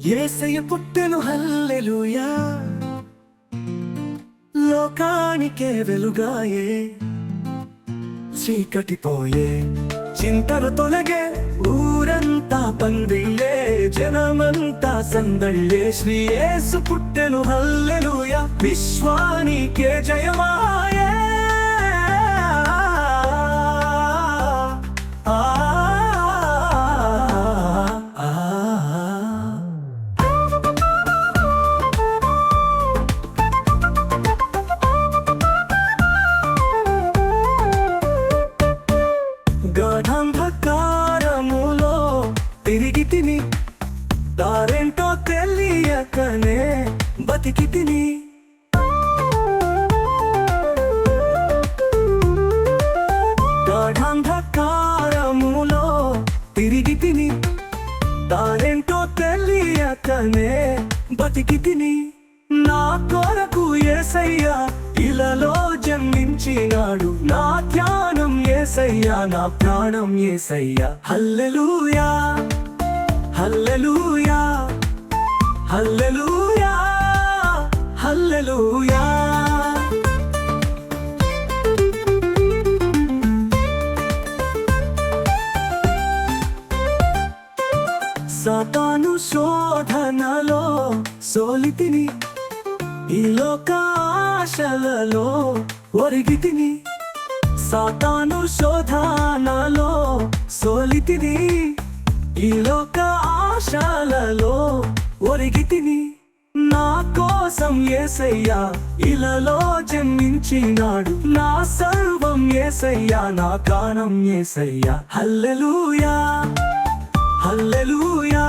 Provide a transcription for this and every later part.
యేసయ్య పుట్టెను హల్లెలూయా, లోకానికే వెలుగాయే. చీకటి పోయే, చింతలు తొలగే, ఊరంతా పందిళ్ళే, జనమంతా సందళ్ళే. శ్రీ యేసు పుట్టెను హల్లెలూయా, విశ్వానికే జయమాయే. గాఢాంధకారములో తిరిగి తిని, దారేంటో తెలియకనే బతికి తిని. గాఢాంధకారములో తిరిగి తిని, దారేంటో తెలియకనే బతికి తిని. నా కొరకు యేసయ్యా ఇలలో జన్మించినాడు, నా ధ్యానం యేసయ్యా, నా ప్రాణం యేసయ్యా. హల్లెలూయా హల్లెలూయా హల్లెలూయా హల్లెలూయా. సాతాను శోధనలో సోలితిని, ఈ లోక ఆశలలో ఒరిగి తిని. సాతాను శోధనలో సోలితిని, ఈ లోక ఆశలలో ఒరిగి తిని. నా కోసం యేసయ్యా ఇలలో జన్మించినాడు, నా సర్వం యేసయ్యా, నా ప్రాణం యేసయ్యా. హల్లెలూయా హల్లెలూయా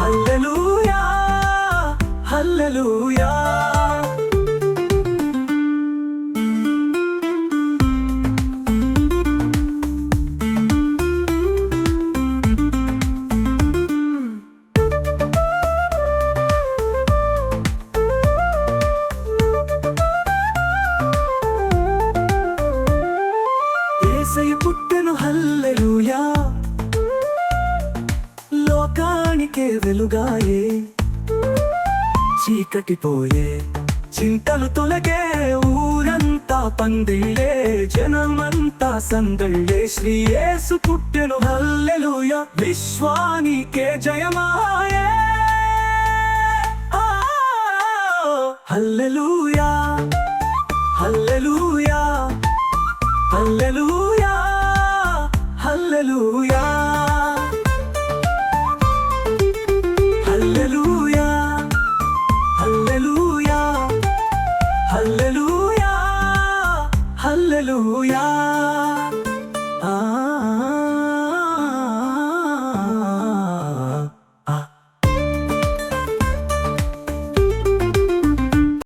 హల్లెలూయా హల్లెలూయా. యేసయ్య పుట్టెను హల్లెలూయా, లోకానికే వెలుగాయే. చీకటి పోయే, చింతలు తొలగే, ఊరంతా పందిళ్ళే, జనమంతా సందళ్ళే. శ్రీ యేసు పుట్టెను హల్లెలూయా, విశ్వానికే జయమాయే. హల్లెలూయా.